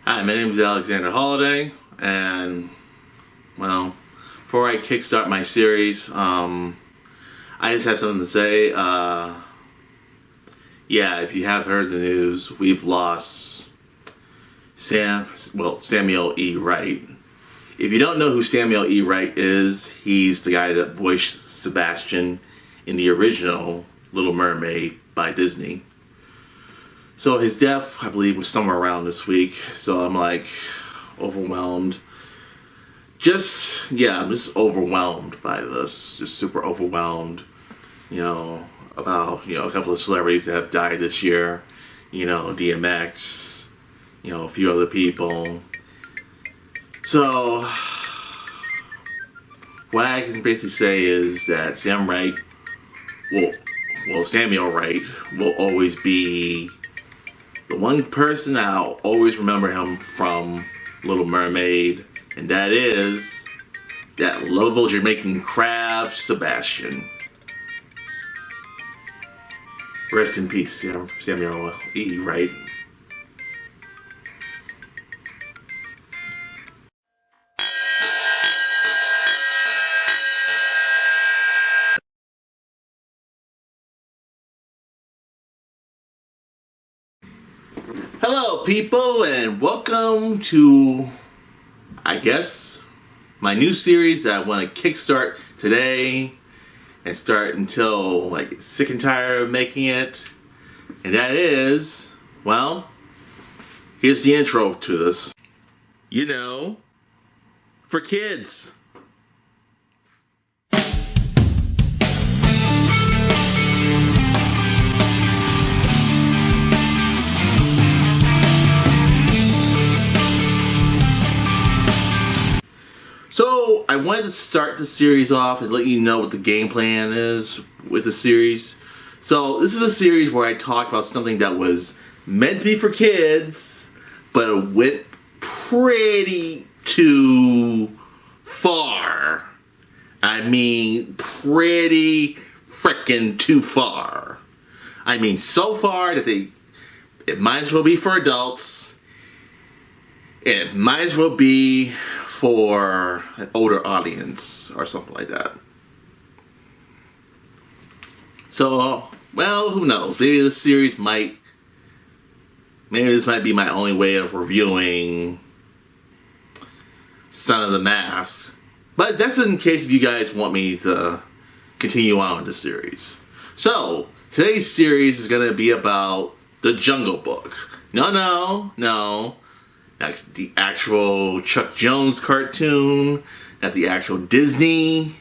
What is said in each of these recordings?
Hi, my name is Alexander Holiday, and, well, before I kickstart my series, I just have something to say. Yeah, if you have heard the news, we've lost Samuel E. Wright. If you don't know who Samuel E. Wright is, he's the guy that voiced Sebastian in the original Little Mermaid by Disney. So his death, I believe, was somewhere around this week. So I'm like overwhelmed. I'm just overwhelmed by this. Just super overwhelmed. About a couple of celebrities that have died this year. DMX. A few other people. So what I can basically say is that Samuel Wright will always be the one person I'll always remember him from Little Mermaid, and that is that lovable Jamaican crab, Sebastian. Rest in peace, Samuel E. Wright. Hello, people, and welcome to, I guess, my new series that I want to kickstart today and start until, sick and tired of making it. And that is, here's the intro to this. For kids. So, I wanted to start the series off and let you know what the game plan is with the series. So, this is a series where I talk about something that was meant to be for kids, but it went pretty too far. I mean, pretty frickin' too far. I mean, so far that it might as well be for adults. It might as well be for an older audience or something like that. So, who knows? Maybe this might be my only way of reviewing Son of the Mask. But that's in case if you guys want me to continue on with the series. So, today's series is going to be about The Jungle Book. No. Not the actual Chuck Jones cartoon, not the actual Disney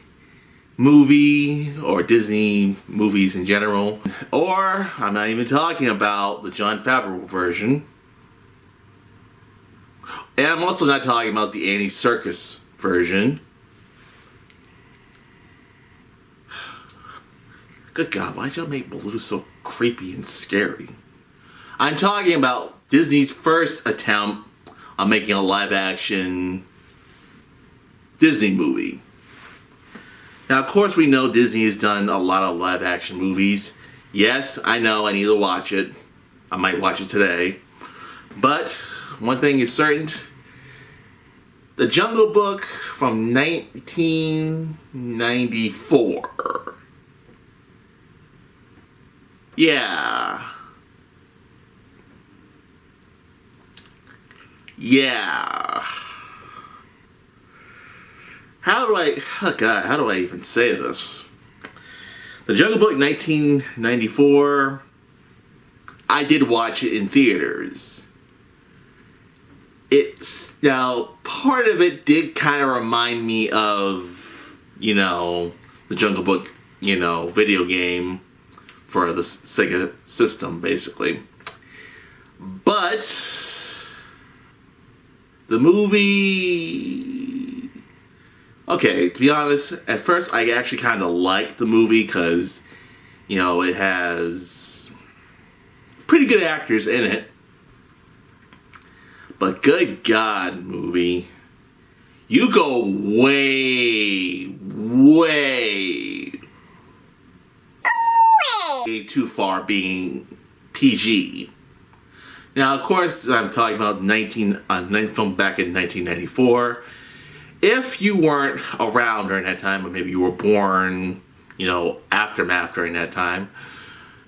movie, or Disney movies in general. Or, I'm not even talking about the Jon Favreau version. And I'm also not talking about the Andy Serkis version. Good God, why'd y'all make Baloo so creepy and scary? I'm talking about Disney's first attempt on making a live-action Disney movie. Now, of course, we know Disney has done a lot of live-action movies. Yes, I know, I need to watch it. I might watch it today. But one thing is certain. The Jungle Book from 1994. Yeah. How do I even say this? The Jungle Book 1994, I did watch it in theaters. Part of it did kind of remind me of, the Jungle Book, video game for the Sega system, basically. But the movie, okay, to be honest, at first I actually kind of liked the movie because, it has pretty good actors in it. But good God, movie, you go way too far being PG. Now, of course, I'm talking about film back in 1994. If you weren't around during that time, or maybe you were born, aftermath during that time,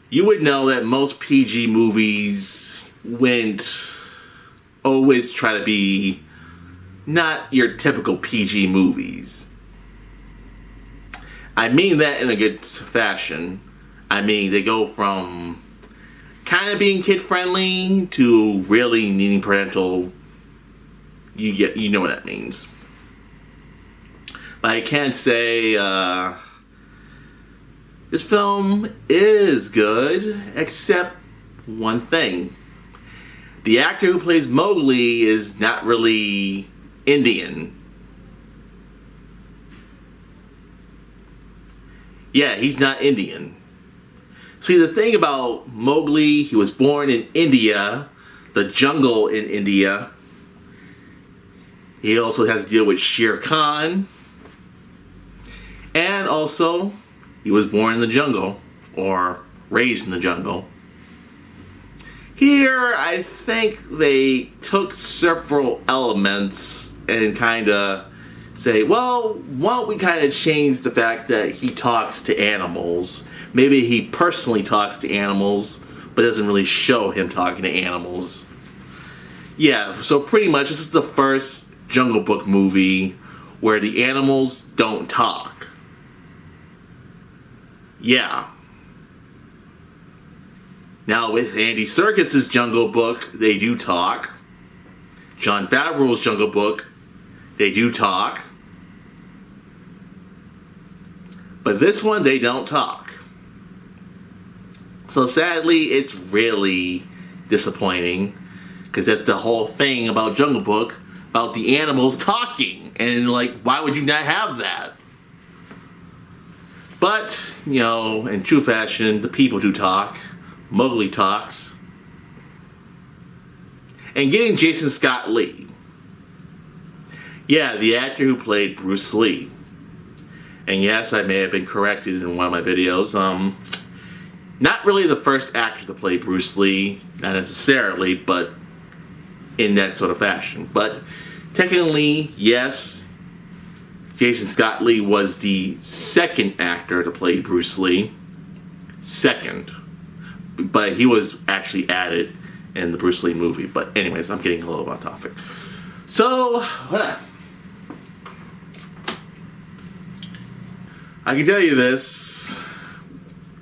you would know that most PG movies always try to be not your typical PG movies. I mean that in a good fashion. I mean, they go from kind of being kid-friendly to really needing parental. You know what that means. But I can't say this film is good, except one thing. The actor who plays Mowgli is not really Indian. Yeah, he's not Indian. See, the thing about Mowgli, he was born in India, the jungle in India. He also has to deal with Shere Khan. And also, he was born in the jungle, or raised in the jungle. Here, I think they took several elements and kind of say, well, why don't we kind of change the fact that he talks to animals? Maybe he personally talks to animals, but doesn't really show him talking to animals. Yeah, so pretty much this is the first Jungle Book movie where the animals don't talk. Yeah. Now with Andy Serkis's Jungle Book, they do talk. Jon Favreau's Jungle Book, they do talk. But this one, they don't talk. So sadly, it's really disappointing, because that's the whole thing about Jungle Book, about the animals talking. And why would you not have that? But, in true fashion, the people do talk. Mowgli talks. And getting Jason Scott Lee. Yeah, the actor who played Bruce Lee. And yes, I may have been corrected in one of my videos. Not really the first actor to play Bruce Lee, not necessarily, but in that sort of fashion. But technically, yes, Jason Scott Lee was the second actor to play Bruce Lee. Second. But he was actually added in the Bruce Lee movie. But anyways, I'm getting a little off topic. So, I can tell you this.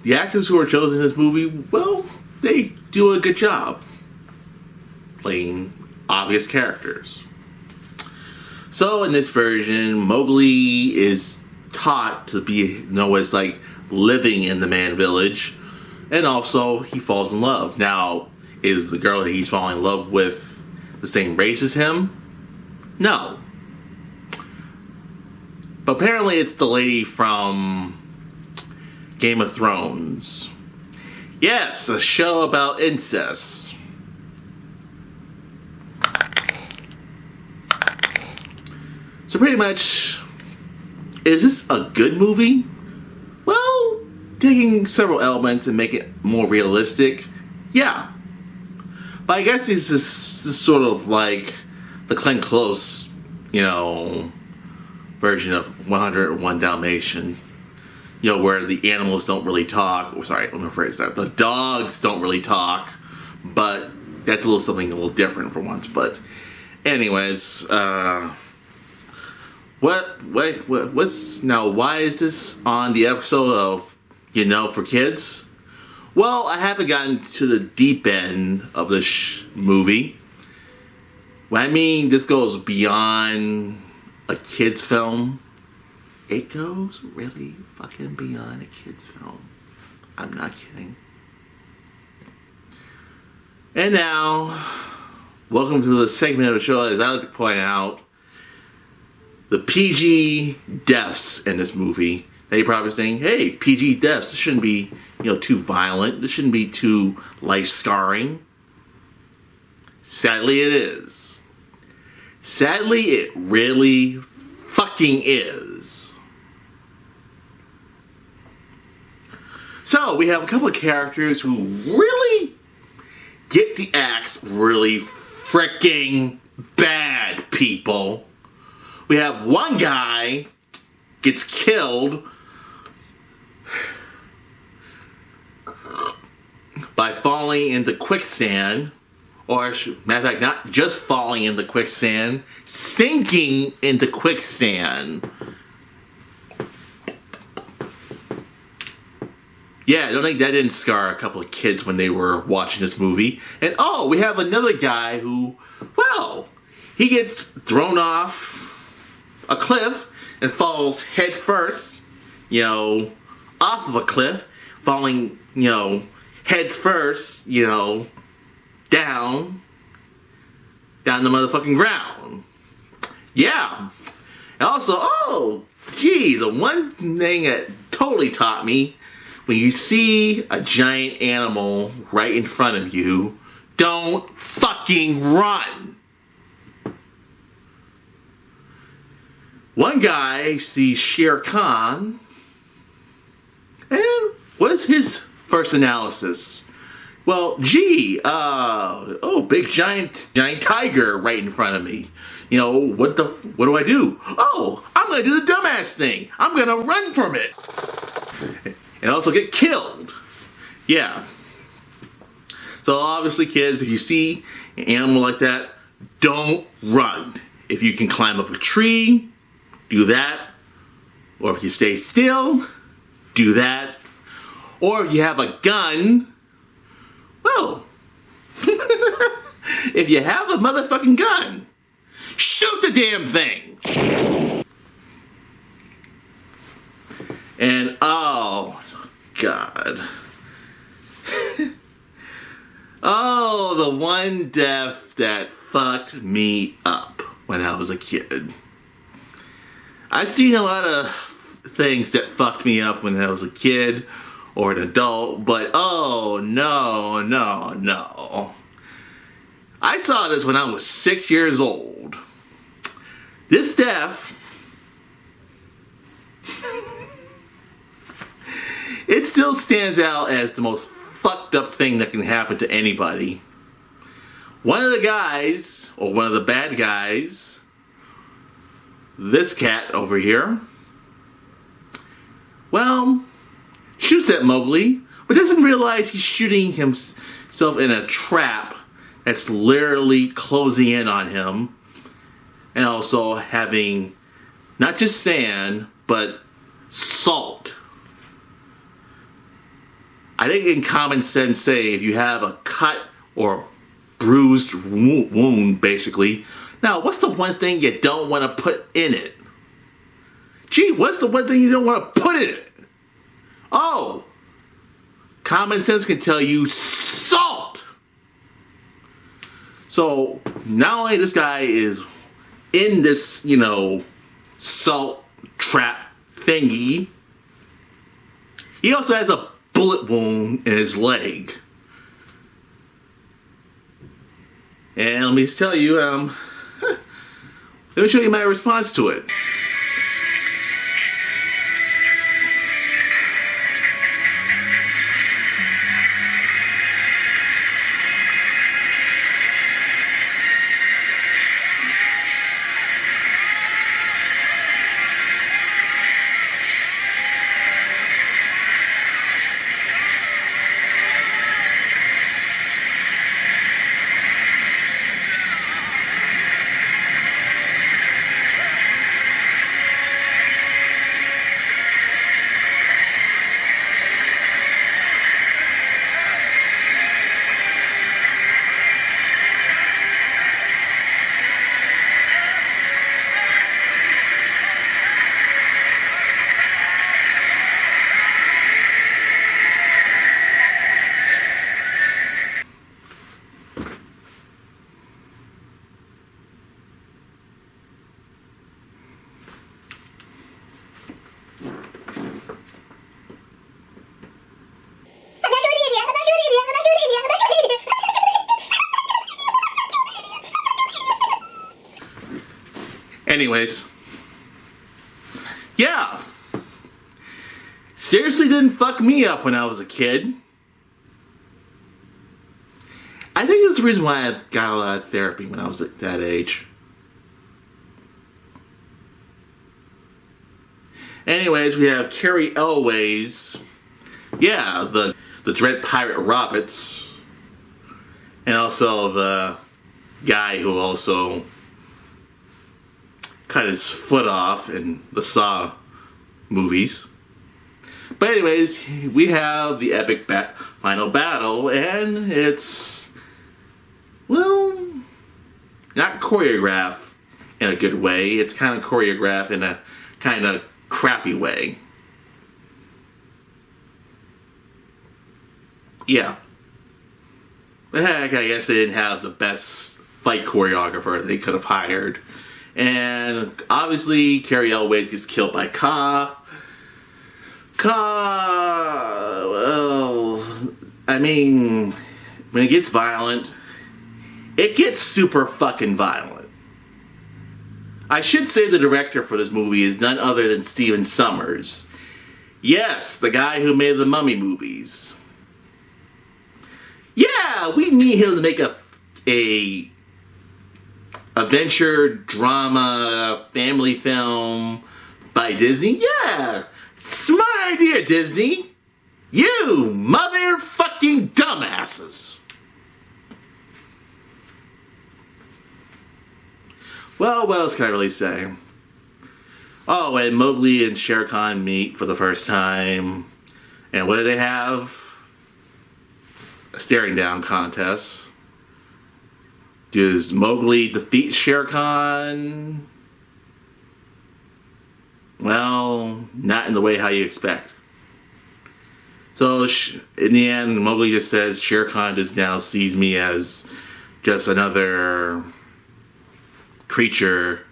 The actors who are chosen in this movie, well, they do a good job playing obvious characters. So in this version, Mowgli is taught to be known as living in the man village, and also he falls in love. Now, is the girl that he's falling in love with the same race as him? No. But apparently it's the lady from Game of Thrones. Yes, a show about incest. So pretty much, is this a good movie? Well, taking several elements and making it more realistic, yeah. But I guess it's this sort of like the Glenn Close, version of 101 Dalmatian. Where the animals don't really talk. Oh, sorry, let me rephrase that. The dogs don't really talk, but that's something a little different for once. But anyways, what's now? Why is this on the episode of for kids? Well, I haven't gotten to the deep end of this movie. Well, I mean, this goes beyond a kids' film. It goes really fucking beyond a kid's film. I'm not kidding. And now, welcome to the segment of the show, as I like to point out, the PG deaths in this movie. Now you're probably saying, hey, PG deaths, this shouldn't be, too violent. This shouldn't be too life-scarring. Sadly, it is. Sadly, it really fucking is. So, we have a couple of characters who really get the axe really freaking bad, people. We have one guy gets killed by falling into quicksand, or matter of fact, not just falling into quicksand, sinking into quicksand. Yeah, I don't think that didn't scar a couple of kids when they were watching this movie. And oh, we have another guy who, well, he gets thrown off a cliff and falls head first, off of a cliff, falling, head first, down the motherfucking ground. Yeah. And also, oh, gee, the one thing that totally taught me, when you see a giant animal right in front of you, don't fucking run. One guy sees Shere Khan, and what is his first analysis? Well, gee, big giant tiger right in front of me. What do I do? Oh, I'm gonna do the dumbass thing. I'm gonna run from it. And also get killed. Yeah. So obviously, kids, if you see an animal like that, don't run. If you can climb up a tree, do that. Or if you stay still, do that. Or if you have a gun, well, if you have a motherfucking gun, shoot the damn thing. And oh, God. Oh, the one death that fucked me up when I was a kid. I've seen a lot of things that fucked me up when I was a kid or an adult, but oh, no. I saw this when I was 6 years old. This death, it still stands out as the most fucked up thing that can happen to anybody. One of the guys, or one of the bad guys, this cat over here, well, shoots at Mowgli, but doesn't realize he's shooting himself in a trap that's literally closing in on him, and also having not just sand, but salt. I think in common sense say if you have a cut or bruised wound, basically, now what's the one thing you don't want to put in it? Gee, what's the one thing you don't want to put in it? Oh, common sense can tell you salt. So not only this guy is in this, salt trap thingy, he also has a bullet wound in his leg. And let me just tell you, let me show you my response to it. Anyways, yeah, seriously didn't fuck me up when I was a kid. I the reason why I got a lot of therapy when I was at that age. Anyways, we have Carrie Elways. Yeah, the Dread Pirate Roberts. And also the guy who also cut his foot off in the Saw movies. But anyways, we have the epic final battle, and it's, well, not choreographed in a good way. It's kind of choreographed in a kind of crappy way. Yeah. But heck, I guess they didn't have the best fight choreographer they could have hired. And obviously, Carrie Elways gets killed by Ka. Well, I mean, when it gets violent, it gets super fucking violent. I should say the director for this movie is none other than Stephen Sommers. Yes, the guy who made the Mummy movies. Yeah, we need him to make a adventure, drama, family film by Disney. Yeah, smart idea, Disney. You motherfucking dumbasses. Well, what else can I really say? Oh, and Mowgli and Shere Khan meet for the first time. And what do they have? A staring down contest. Does Mowgli defeat Shere Khan? Well, not in the way how you expect. So, in the end, Mowgli just says, Shere Khan just now sees me as just another creature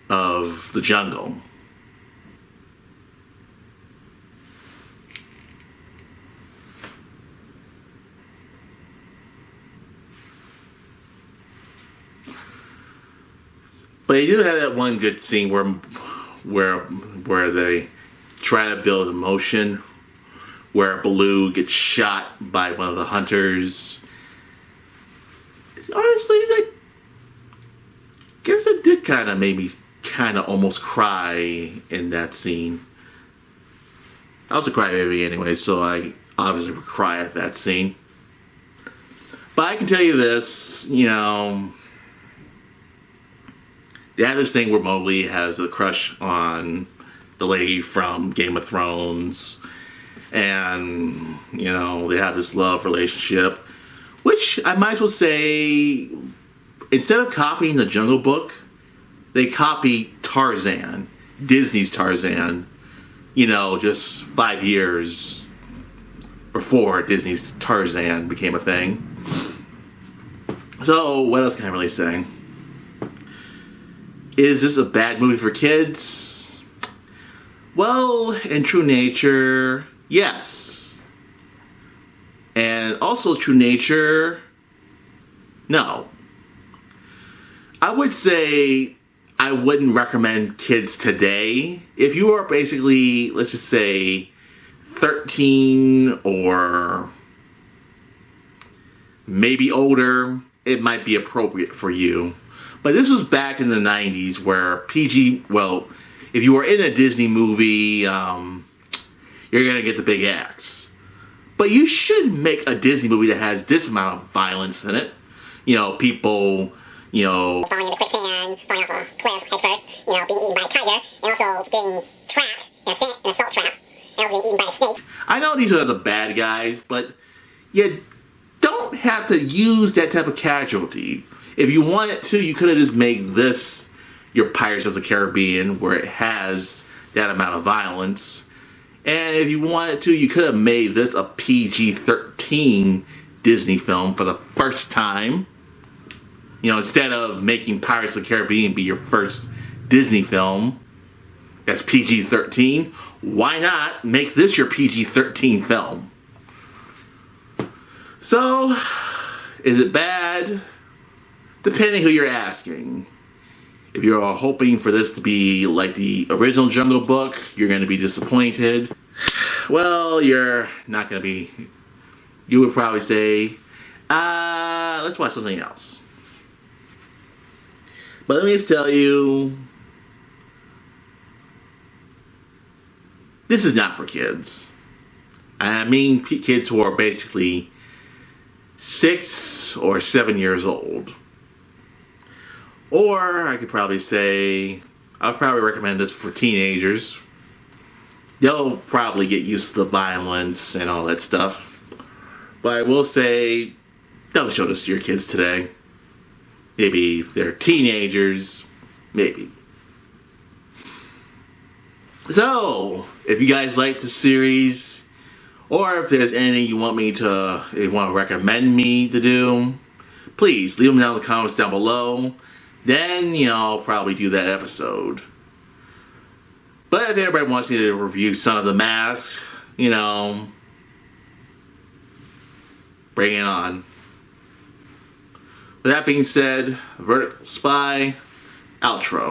of the jungle. But they do have that one good scene where they try to build emotion, where Baloo gets shot by one of the hunters. Honestly, I guess it did kind of make me kind of almost cry in that scene. I was a crybaby anyway, so I obviously would cry at that scene. But I can tell you this, you know, they have this thing where Mowgli has a crush on the lady from Game of Thrones. And, you know, they have this love relationship. Which I might as well say, instead of copying the Jungle Book, they copied Tarzan. Disney's Tarzan. You know, just 5 years before Disney's Tarzan became a thing. So, what else can I really say? Is this a bad movie for kids? Well, in true nature, yes. And also true nature, no. I would say I wouldn't recommend kids today. If you are basically, let's just say, 13 or maybe older, it might be appropriate for you. But this was back in the 90s where PG, well, if you were in a Disney movie, you're going to get the big axe. But you shouldn't make a Disney movie that has this amount of violence in it. You know, people, you know, falling into quicksand, falling off a cliff head first, you know, being eaten by a tiger, and also getting trapped in a salt trap, and also being eaten by a snake. I know these are the bad guys, but you don't have to use that type of casualty. If you wanted to, you could have just made this your Pirates of the Caribbean, where it has that amount of violence. And if you wanted to, you could have made this a PG-13 Disney film for the first time. You know, instead of making Pirates of the Caribbean be your first Disney film that's PG-13, why not make this your PG-13 film? So, is it bad? Depending who you're asking. If you're hoping for this to be like the original Jungle Book, you're going to be disappointed. Well, you're not going to be. You would probably say, Let's watch something else. But let me just tell you, this is not for kids. I mean kids who are basically 6 or 7 years old. Or I could probably say, I'll probably recommend this for teenagers. They'll probably get used to the violence and all that stuff. But I will say, don't show this to your kids today. Maybe if they're teenagers, maybe. So, if you guys like the series, or if there's any you want to recommend me to do, please leave them down in the comments down below. Then, I'll probably do that episode. But if everybody wants me to review Son of the Mask, bring it on. With that being said, Vertical Spy, outro.